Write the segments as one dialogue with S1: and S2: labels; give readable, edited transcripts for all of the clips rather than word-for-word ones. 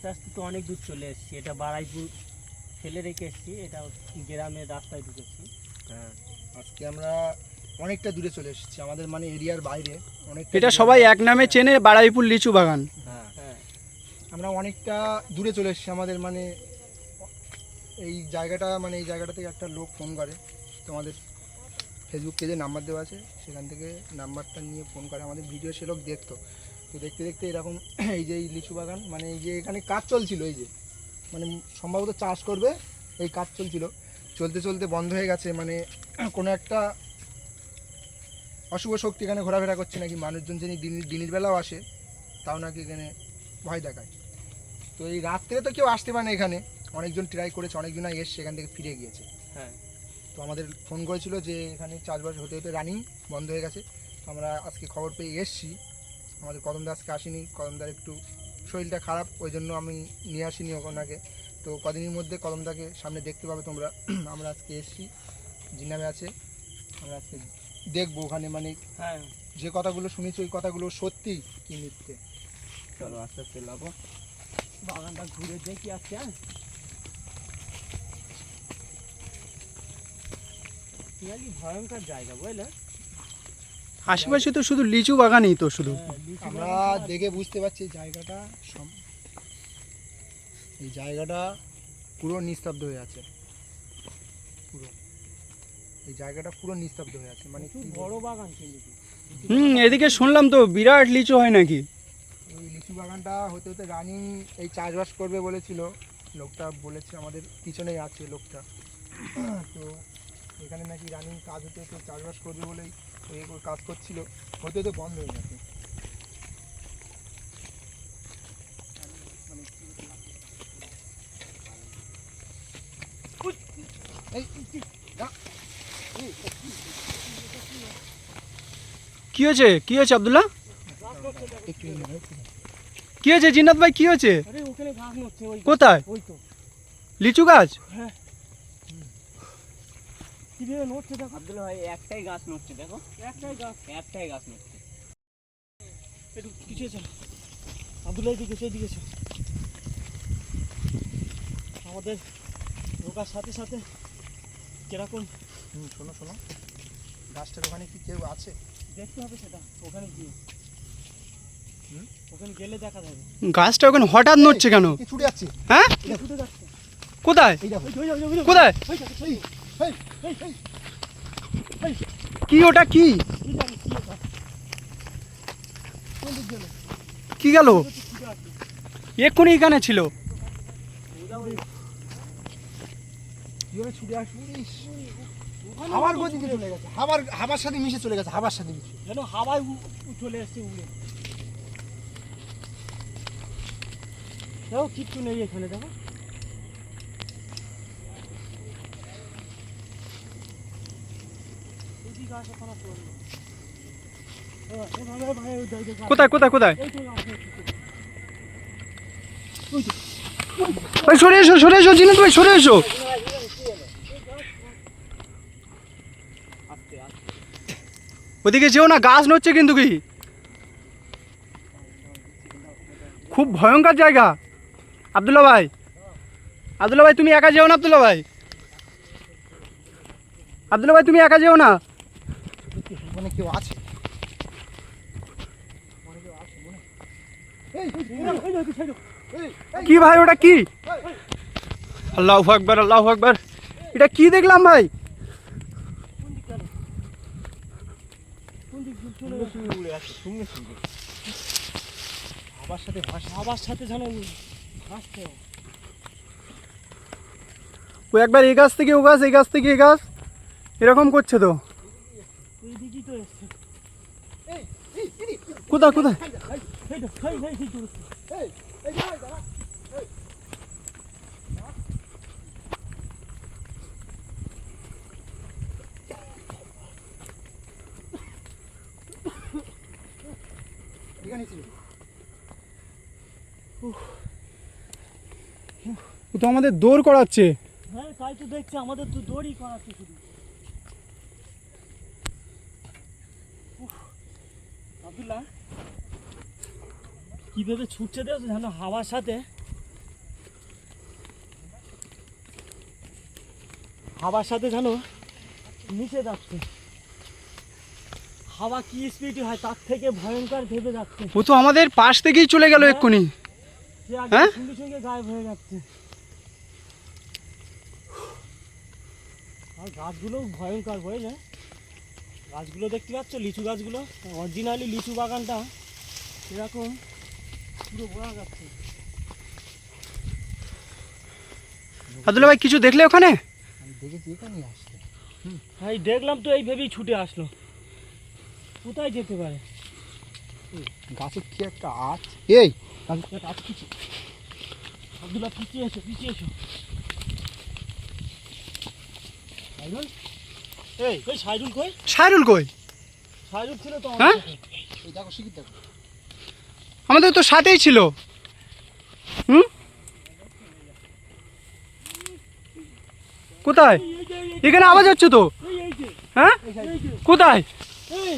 S1: আস্তে আস্তে তো অনেক দূর চলে এসেছি। এটা বারাইপুর ফেলে রেখে এসেছি, এটা গ্রামের রাস্তায় ঢুকেছি।
S2: হ্যাঁ, আজকে আমরা অনেকটা দূরে চলে এসেছি, আমাদের মানে এরিয়ার বাইরে অনেক।
S3: এটা সবাই এক নামে চেনে, বারাইপুর লিচু বাগান।
S2: হ্যাঁ
S1: হ্যাঁ,
S2: আমরা অনেকটা দূরে চলে এসেছি। আমাদের মানে এই জায়গাটা মানে এই জায়গাটা থেকে একটা লোক ফোন করে, তোমাদের ফেসবুক পেজে নাম্বার দেওয়া আছে, সেখান থেকে নাম্বারটা নিয়ে ফোন করে। আমাদের ভিডিও সে লোক দেখতো, তো দেখতে দেখতে এরকম এই যে এই লিচু বাগান মানে এই যে এখানে কাজ চলছিল, এই যে মানে সম্ভবত চাষ করবে, এই কাজ চলছিল, চলতে চলতে বন্ধ হয়ে গেছে। মানে কোনো একটা অশুভ শক্তি এখানে ঘোরাফেরা করছে নাকি, মানুষজন যিনি দিনের বেলাও আসে তাও নাকি এখানে ভয় দেখায়। তো এই রাত্রে তো কেউ আসতে পারে না এখানে, অনেকজন ট্রাই করেছে, অনেকজনই এসছে এখান থেকে ফিরে গিয়েছে।
S1: হ্যাঁ,
S2: তো আমাদের ফোন করেছিল যে এখানে চাষবাস হতে হতে রানিং বন্ধ হয়ে গেছে। তো আমরা আজকে খবর পেয়ে এসছি। আমাদের কদমদা আজকে আসেনি, কদমদার একটু শরীরটা খারাপ, ওই জন্য আমি নিয়ে আসিনি ওনাকে। তো কদিনের মধ্যে কদমদাকে সামনে দেখতে পাবে তোমরা। আমরা আজকে এসছি, জিনামে আছে, আমরা আজকে দেখবো ওখানে মানে
S1: হ্যাঁ,
S2: যে কথাগুলো শুনেছি ওই কথাগুলো সত্যি কি মিথ্যে।
S1: চলো আস্তে আস্তে লাবো, বাগানটা ঘুরে দেখি আজকে। হ্যাঁ, কি ভয়ঙ্কর জায়গা বুঝলে।
S3: আশেপাশে তো শুধু লিচু বাগানই তো শুধু।
S1: হ্যাঁ, লিচু
S2: আমরা
S1: বাগান আর-
S2: দেখে বুঝতে পারছি এই জায়গাটা পুরো নিস্তব্ধ হয়ে আছে, পুরো এই জায়গাটা পুরো নিস্তব্ধ হয়ে আছে। মানে
S1: খুব
S2: কি
S1: বড় বাগান কিন্তু।
S3: এদিকে শুনলাম তো বিরাট লিচু হয় নাকি।
S2: এই লিচু বাগানটা হতে হতে রানিং এই চাষবাস করবে বলেছিল লোকটা, বলেছে আমাদের পিছনেই আছে লোকটা। তো এখানে নাকি রানিং কাজ হতে হতে চাষবাস করবে বলেই ওই কাজ করছিল, হতে হতে বন্ধ হয়ে গেছে।
S3: কি হয়েছে, কি হয়েছে আব্দুল্লাহ,
S2: একটু
S3: কি হয়েছে জিন্নাত ভাই, কি হয়েছে?
S1: আরে ওখানে ঘাস নড়ছে, ওই
S3: কোথায়?
S1: ওই তো
S3: লিচু গাছ?
S1: হ্যাঁ, কিভাবে নড়ছে দেখো আব্দুল্লাহ ভাই। একটাই গাছ নড়ছে দেখো, একটাই গাছ নড়ছে। একটু পিছিয়ে চল আব্দুল্লাহ, এদিকে সেদিকে চল। আমাদের ঢোকার সাথে সাথে কিরকম
S2: শোনো শোনো, গাছটার ওখানে কি কেউ আছে?
S1: দেখতে হবে সেটা, ওখানে গিয়ে ওখানে গেলে দেখা যাবে।
S3: গাছটা ওখানে হঠাৎ নড়ছে কেন?
S2: কি ছুটে যাচ্ছে?
S3: হ্যাঁ,
S1: ছুটে যাচ্ছে।
S3: কোথায়
S2: এই দেখো,
S3: কোথায়?
S2: এই, এই, এই,
S3: কি ওটা, কি কি গেল? এক্ষুনি এখানে ছিল।
S2: কিভাবে ছুটে আসবো? ইস, হাওয়ার গতিতে চলে গেছে, হাওয়ার সাথে মিশে চলে গেছে, হাওয়ার সাথে মিশে।
S1: যেন হাওয়ায় চলে এসছে উড়ে। দেখো কিচ্ছু নেই এখানে, দেখো
S3: কোথায় কোথায় কোথায়? ভাই সরে এসো, সরে এসো জিনাত ভাই, সরে এসো। ওদিকে যেও না, গাছ নড়ছে কিন্তু। কি খুব ভয়ঙ্কর জায়গা আব্দুল্লাহ ভাই। আব্দুল্লাহ ভাই তুমি একা যেও না, আব্দুল্লাহ ভাই, আব্দুল্লাহ ভাই তুমি একা যেও না।
S2: মানে কেউ আছে?
S3: কি ভাই ওটা কি? আল্লাহু আকবার, আল্লাহু আকবার, এটা কি দেখলাম ভাই?
S1: আবার সাথে যেন ভাসছে।
S3: ও একবার এই গাছ থেকে ও গাছ, এই গাছ থেকে এই গাছ, এরকম করছে তো।
S1: এইদিকেই তো এসছে।
S3: কোথায় কোথায়? ও তো আমাদের দৌড় করাচ্ছে।
S1: হ্যাঁ তাই তো দেখছি, আমাদের তো দড়ি করাচ্ছে শুধু। আব্দুল্লাহ কিভাবে ছুটছে দেখো, যেন হাওয়ার সাথে হাওয়ার সাথে জানো মিশে যাচ্ছে। হাওয়া কি স্পিড হয় তার থেকে ভয়ঙ্কর ভেবে যাচ্ছে।
S3: ও তো আমাদের পাশ থেকেই চলে গেল এক্ষুনি।
S1: সে আগে
S3: হ্যাঁ?
S1: সঙ্গে সঙ্গে গায়েব হয়ে যাচ্ছে। আর গাছগুলো ভয়ঙ্কর বুঝলে, গাছগুলো দেখতে পাচ্ছ, লিচু গাছগুলো অরিজিনালি লিচু বাগানটা এরকম পুরো বোঝা যাচ্ছে।
S3: আব্দুল্লাহ ভাই কিছু দেখলে ওখানে?
S2: আমি দেখেছি এখানে আসছে।
S1: হ্যাঁ দেখলাম তো, এই ভেবেই ছুটে আসলো। কোথায় যেতে পারে?
S2: গাছের কি একটা আঁচ। এই
S1: আব্দুল্লাহ পিছিয়ে এসো, পিছিয়ে এসো। সাইরুল, এই সাইরুল কই?
S3: সাইরুল কই?
S1: সাইরুল ছিল তো
S3: হ্যাঁ?
S1: আমার সাথে।
S2: এই দেখো শিখির দেখো।
S3: আমাদের তো সাথেই ছিল। হুম, কোথায়? এখানে আওয়াজ হচ্ছে তো।
S1: এই যে,
S3: হ্যাঁ,
S1: এই যে,
S3: কোথায়?
S1: এই,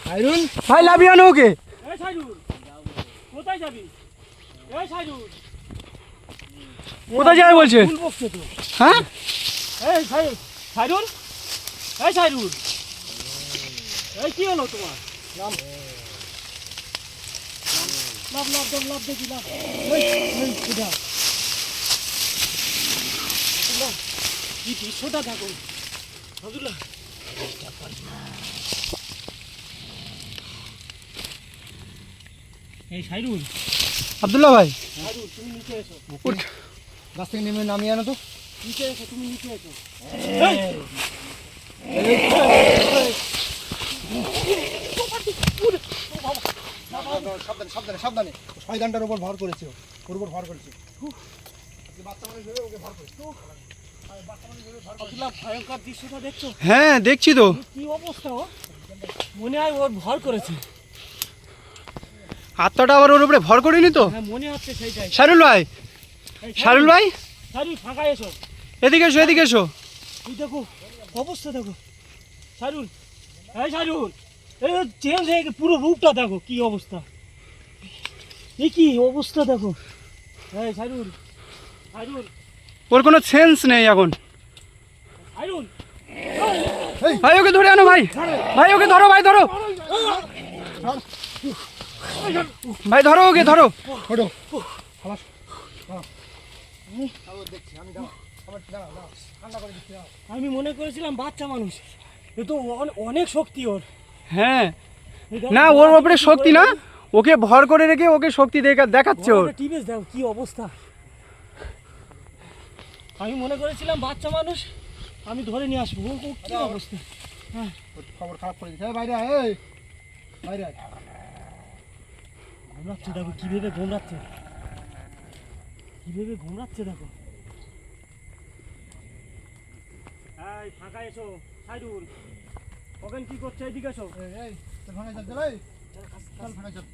S2: সাইরুল
S3: ভাই লাভিয়ে আনো ওকে।
S1: এই সাইরুল, কোথায় যাবি? এই সাইরুল,
S3: কোথায় যাবে বলছে?
S1: ভুল বকছে তো।
S3: হ্যাঁ,
S1: এই সাইরুল, সাইরুল, এই সাইরুল, এই কি হলো তোমার? লাভ লাভ দেব, লাভ দেখি লাভ। এই কোথা? আব্দুল্লাহ, কি দৃশ্যটা দেখো আব্দুল্লাহ। এই সাইরুল,
S3: আব্দুল্লাহ ভাই
S1: সাইরুল তুমি নিচে এসো,
S3: উঠ।
S2: গাছ থেকে নেমে নামিয়ে আনো তো।
S1: নিচে এসো, তুমি নিচে এসো।
S2: সাবধানে সাবধানে সাবধানে। শয়তানটার উপর ভর করেছে, ওর উপর ভর করেছে। বাচ্চা মানুষ ভেবে ওকে ভর করেছে।
S1: আব্দুল্লাহ, ভয়ঙ্কর দৃশ্যটা দেখছো?
S3: হ্যাঁ দেখছি তো।
S1: কি অবস্থা ও? মনে হয় ওর ভর করেছে।
S3: আত্মাটা আবার ওর উপরে ভর করিনি তো।
S1: হ্যাঁ মনে হচ্ছে সেইটাই।
S3: সাইরুল ভাই,
S1: এই
S3: সাইরুল ভাই
S1: সাইরুল ফাঁকা এসো,
S3: এদিকে এসো, এদিকে এসো।
S1: তুই দেখো অবস্থা দেখো সাইরুল। এই সাইরুল, এই চেঞ্জ হয়ে গেছে, পুরো রূপটা দেখো কি অবস্থা। এই কি অবস্থা দেখো। এই সাইরুল, সাইরুল,
S3: ওর কোনো সেন্স নেই এখন।
S1: সাইরুল,
S3: ভাই ওকে ধরে আনো ভাই, ভাই ওকে ধরো, ভাই ধরো, ভাই ধরো ওকে ধরো।
S2: ওঠো। দেখছি আমি, দাও আমার, দাও দাও ঠান্ডা করে দিচ্ছি, দাও।
S1: আমি মনে করেছিলাম বাচ্চা মানুষ, এ তো অনেক শক্তি ওর।
S3: হ্যাঁ,
S1: এই দেখো,
S3: না ওর উপরে শক্তি না, ওকে ভর করে রেখে ওকে শক্তি দেখাচ্ছে ওর।
S1: টিভিএস দেখো কি অবস্থা। আমি মনে করেছিলাম বাচ্চা মানুষ, আমি ধরে নিয়ে আসবো। ও কি অবস্থা।
S2: ওর খবর খারাপ করে দিচ্ছে। এই বাইরে আয়, এই বাইরে আয়।
S1: ঘুমরাচ্ছে দেখো, কিভাবে ঘুমরাচ্ছে, কিভাবে ঘুমরাচ্ছে দেখো। এই ফাঁকা এসো সাইদুল, ওখানে কি করছে? এদিকে এসো।
S2: এই এই চল ভাঙা চল, চল এই চল ভাঙা চল।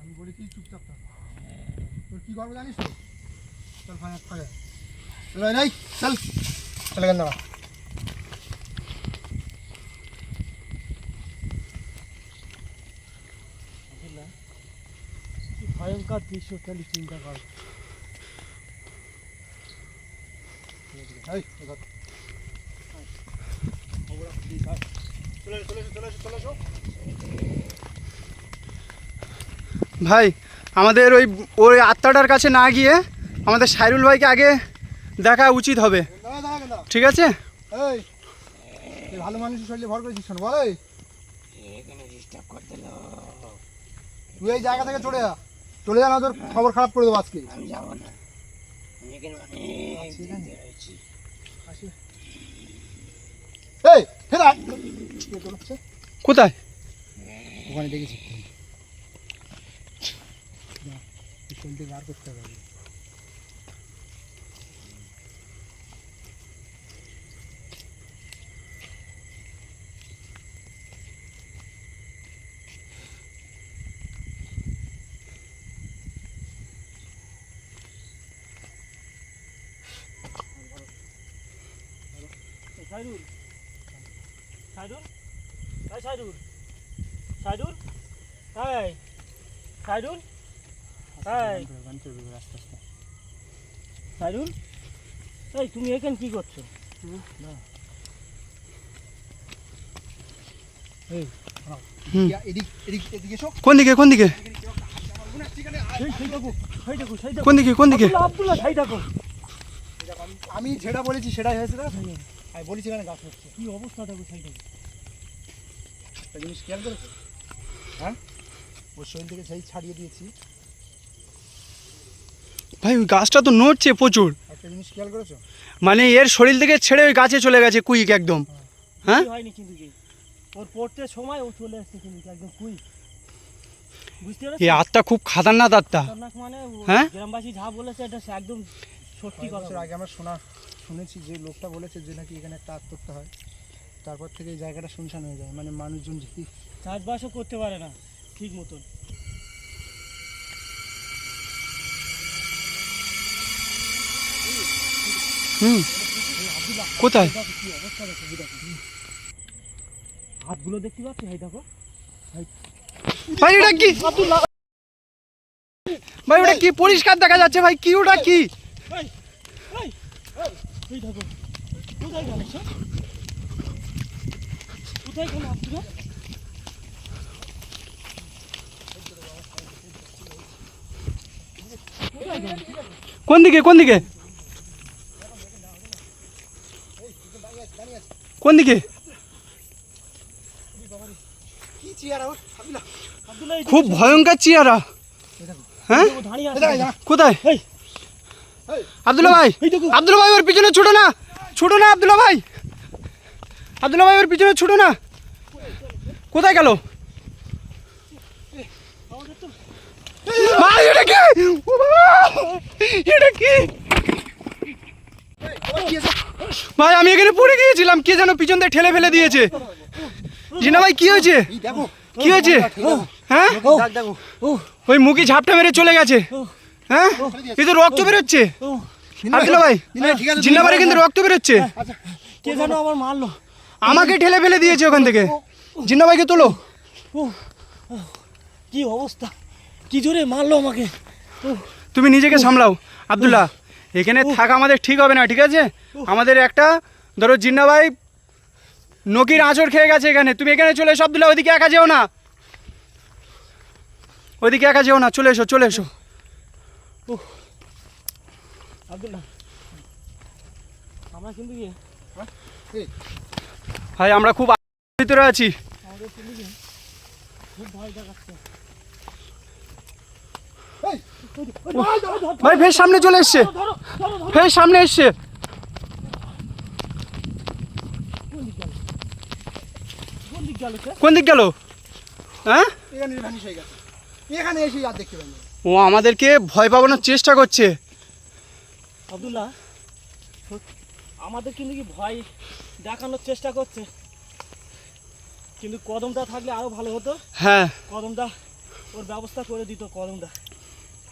S2: আমি বলেছি চুপচাপ থাক। তোর কি করবো জানিস তো? চল ভাঙা ভাঙা চল এই চল চলে গেল না।
S1: কি ভয়ঙ্কর দৃশ্য, খালি চিন্তা কর।
S2: এই ধর চলে চলে চলে চলে এসো।
S3: ভাই আমাদের ওই আত্মাটার কাছে না গিয়ে আমাদের সাইরুল ভাইকে আগে দেখা উচিত হবে,
S2: দাঁড়া দাঁড়া দাঁড়া।
S3: ঠিক আছে?
S2: এই তুই ভালো মানুষের শরীরে ভর করেছিস শোন, বল এই তুই এই জায়গা থেকে চলে যা, চলে যা না তোর খবর খারাপ করে দেবো আজকে।
S1: আমি যাবো না, আমি এখানে
S2: এই ফেরা
S3: কোথায়?
S2: ওখানে দেখেছি বার করতে হবে।
S1: সাইদুল, সাইদুল, এই সাইদুল, সাইদুল, এই সাইদুল, এই সাইদুল, এই তুমি এখানে কি করছো? এই
S3: হুম।
S2: এদিক এদিক এদিকে এসো।
S3: কোন দিকে কোন দিকে
S1: সেই দেখো সেই দেখো সেই দেখো
S3: কোন দিকে কোন দিকে
S1: আব্দুল্লাহ সেই দেখো
S2: আমি যেটা বলেছি সেটাই হয়েছে না, আমি বলেছি এখানে গাছ হচ্ছে।
S1: কি অবস্থা দেখো সেই দেখো
S2: একটা জিনিস খেয়াল করেছো? হ্যাঁ, ওর শরীর থেকে সেই ছাড়িয়ে দিয়েছি।
S3: ভাই ওই গাছটা তো নড়ছে প্রচুর,
S2: একটা জিনিস খেয়াল করেছো?
S3: মানে এর শরীর থেকে ছেড়ে ওই গাছে চলে গেছে কুইক একদম। হ্যাঁ
S1: কি হয়নি কিন্তু কি ওর পড়তে সময় ও চলে আসছে কিন্তু একদম কুইক বুঝতে
S3: এই
S1: পারছিস
S3: আত্মা খুব খাতারনাক আত্মা।
S1: খতরনাক মানে
S3: হ্যাঁ?
S1: গ্রামবাসী যা বলেছে এটা সে একদম সত্যি
S2: কয়েক
S1: কথা
S2: বছর আগে আমরা শুনেছি যে লোকটা বলেছে যে নাকি এখানে একটা আত্মহত্যা হয়, তারপর থেকে এই জায়গাটা শুনশান হয়ে যায়, মানে মানুষজন যদি
S1: চাষবাসও করতে পারে না ঠিক মতন
S3: হুম কোথায়
S1: দেখো কি অবস্থা দেখো এই দেখো হাতগুলো দেখতে পাচ্ছি এই দেখো
S3: ভাই ওটা কি
S1: আব্দুল্লাহ
S3: ভাই ওটা কি পরিষ্কার দেখা যাচ্ছে ভাই, কি ওটা কি?
S1: এই এই এই দেখো কোথায় গেল সে কোথায় গেল আব্দুল্লাহ কোথায় গেল
S3: কোন দিকে কোন দিকে কোন দিকে?
S2: কি চেয়ার
S1: আব্দুল্লাহ এই
S3: খুব ভয়ঙ্কর চেহারা। হ্যাঁ
S1: দেখো, দাঁড়িয়ে আছে
S3: কোথায়?
S1: এই
S3: আব্দুল্লাহ ভাই
S1: এই দেখো
S3: আব্দুল্লাহ ভাই ওর পিছনে ছুটো না, ছুটো না আব্দুল্লাহ ভাই, আব্দুল্লাহ ভাই ওর পিছনে ছুটো না। কোথায় গেল
S1: আমাদের তো
S3: ভাই? এটা কি? ও বাবা! এটা কি ভাই? আমি এখানে পড়ে গিয়েছিলাম, কে যেন পিছন দিয়ে ঠেলে ফেলে দিয়েছে। জিনা ভাই কি হয়েছে?
S2: দেখো
S3: কি হয়েছে? হ্যাঁ
S2: দেখো
S3: ওই মুখে ঝাপটা মেরে চলে গেছে। হ্যাঁ এই তো রক্ত বেরোচ্ছে।
S1: ও
S3: আব্দুল্লাহ ভাই
S2: ঠিক আছে,
S3: জিন্না বাড়ি কিন্তু রক্ত বেরোচ্ছে।
S1: কে যেন আমার মারলো
S3: আমাকে ঠেলে ফেলে দিয়েছে ওখান থেকে। জিন্না ভাইকে তোলো।
S1: ও কি অবস্থা কি জোরে মারলো আমাকে ও
S3: তুমি নিজেকে সামলাও আব্দুল্লাহ, এখানে থাকা আমাদের ঠিক হবে না, ঠিক আছে? আমাদের একটা ধরো জিন্না ভাই নকির আঁচড় খেয়ে গেছে এখানে, তুমি এখানে চলে এসো আব্দুল্লাহ, ওইদিকে একা যেও না, ওইদিকে একা যেও না, চলে এসো চলে এসো।
S1: আব্দুল্লাহ আমরা কিন্তু
S3: ভাই আমরা খুব ভিতরে আছি।
S1: আমাদের কিন্তু খুব ভয় দেখাচ্ছে
S3: ভাই ফের সামনে চলে এসছে,
S1: ধরো ধরো ধরো
S3: ফের সামনে এসছে।
S1: কোন দিক গেল সে
S3: কোন দিক গেল? হ্যাঁ
S2: এখানে ভ্যানিশ হয়ে গেছে, এখানে এসে আর দেখতে পাইনি।
S3: ও আমাদেরকে ভয় পাবানোর চেষ্টা করছে।
S1: আব্দুল্লাহ আমাদের কিন্তু কি ভয় দেখানোর চেষ্টা করছে, কিন্তু কদমটা থাকলে আরো ভালো হতো।
S3: হ্যাঁ
S1: কদমটা ওর ব্যবস্থা করে দিত,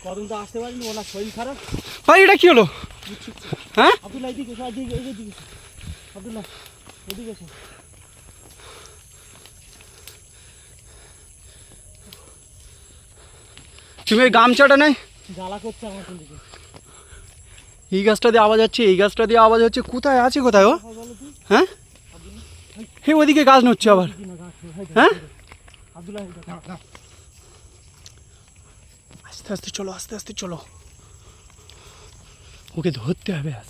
S1: কদমটা আসতে পারিনি, ওনার শরীর খারাপ।
S3: ভাই এটা কি হলো? হ্যাঁ
S1: আব্দুল্লাহ এদিকে এসো, এদিকে এসো আব্দুল্লাহ এদিকে এসো।
S3: তুমি এই গামছাটা নেই,
S1: জ্বালা করছে আমার কিন্তু
S3: এই গাছটা দিয়ে আওয়াজ হচ্ছে, এই গাছটা দিয়ে আওয়াজ হচ্ছে, কোথায় আছে কোথায় ও?
S1: বলো তুই
S3: হ্যাঁ হে ওইদিকে গাছ নড়ছে আবার। হ্যাঁ
S1: আব্দুল্লাহ এই দেখো।
S3: আস্তে আস্তে চলো আস্তে আস্তে চলো, ওকে ধরতে হবে। আজ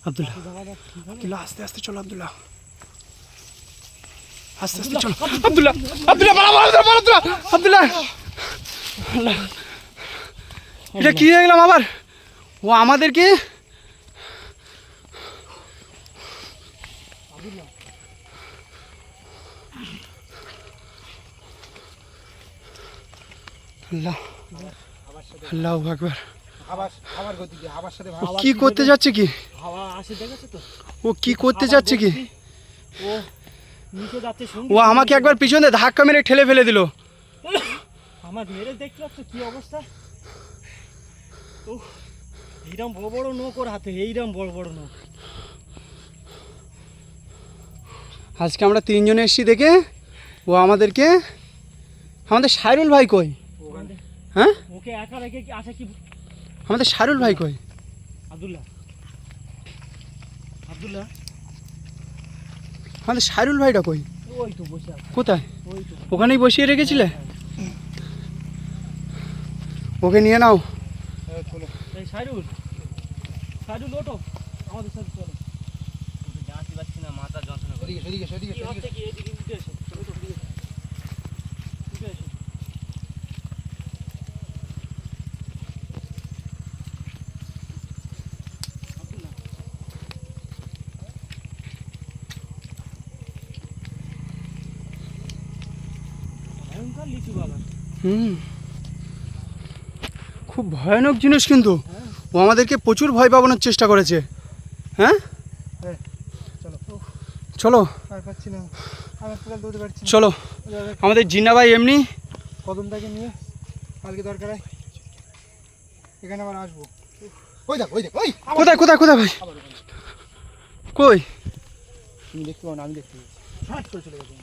S3: আব্দুল্লাহ আব্দুল্লাহ আস্তে আস্তে চলো আব্দুল্লাহ, আস্তে আস্তে চলো আব্দুল্লাহ, আব্দুল্লাহ আব্দুল্লাহ আল্লাহ, এটা কি হয়ে গেলাম আবার? ও আমাদেরকে আল্লাহ আল্লাহু আকবার।
S2: আবার গতি দিয়ে আবার সাথে
S3: ও কি করতে যাচ্ছে কি?
S1: হাওয়া আসে দেখেছো তো,
S3: ও কি করতে যাচ্ছে কি?
S1: ও নিচে যাচ্ছে
S3: ও আমাকে একবার পিছনে ধাক্কা মেরে ঠেলে ফেলে দিল।
S1: আমার মেরে দেখতে পাচ্ছ কি অবস্থা। ও এইরকম বড় বড় নৌক ওর হাতে, এইরকম বড় বড় নৌক।
S3: আজকে আমরা তিনজনে এসেছি দেখে ও আমাদেরকে, আমাদের সাইরুল ভাই কই? হ্যাঁ
S1: ওকে একা রেখে কি আসে কি?
S3: আমাদের শারুল ভাই কই?
S1: আব্দুল্লাহ, আব্দুল্লাহ,
S3: আমাদের শারুল ভাইটা কই?
S1: ওই তো বসে আছে,
S3: কোথায়?
S1: ওই তো।
S3: ওখানেই বসিয়ে রেখেছিলে? ওকে নিয়ে নাও।
S2: চলো
S1: এই শাহরুল, শাহরুল ওঠো, আমাদের সাথে চলো।
S4: জানতে পারছি না, মাথা যন্ত্রণা করে।
S2: এদিকে এদিকে এদিকে
S1: কি হচ্ছে কি? এদিকে উঠে এসো, ওঠো, উঠে এসো, উঠে এসো। আব্দুল্লাহ, ভয়ঙ্কর লিচু বাগান।
S3: হুম, খুব ভয়ানক জিনিস কিন্তু। ও আমাদেরকে প্রচুর ভয় পাবানোর চেষ্টা করেছে। হ্যাঁ
S2: চলো।
S3: চলো
S2: আর পাচ্ছি না, আমি পুরো দৌড়তে পারছি না।
S3: চলো, আমাদের জিন্না ভাই এমনি
S2: কদমটাকে নিয়ে কালকে দরকার হয় এখানে আবার আসবো। ওই দেখ ওই দেখ ওই
S3: কোথায় কোথায় কোথায় ভাই? কই?
S2: তুমি দেখতে পাও না, আমি দেখতে পাচ্ছি। ছাট করে চলে গেছে।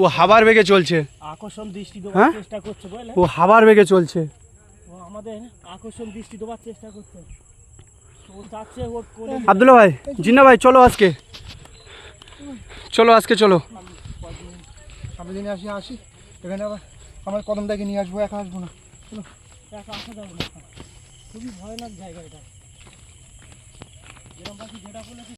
S3: ও হাবার বেগে চলছে।
S1: আকর্ষণ দৃষ্টি
S3: হ্যাঁ?
S1: দেওয়ার চেষ্টা করছে, বুঝলে?
S3: ও হাবার বেগে চলছে।
S1: ও আমাদের আকর্ষণ দৃষ্টি দেওয়ার চেষ্টা করছে। ও চাচ্ছে ওর কোলে
S3: আব্দুল্লা ভাই, জিন্না ভাই, চলো আজকে, চলো আজকে চলো।
S2: সামনের দিনে আসি এখানে আবার আমার কদমটাকে নিয়ে আসবো, একা আসবো না।
S1: একা আসা যাবে না। খুবই ভয়ানক জায়গা এটা। যেরকম পাখি যেটা বলেছে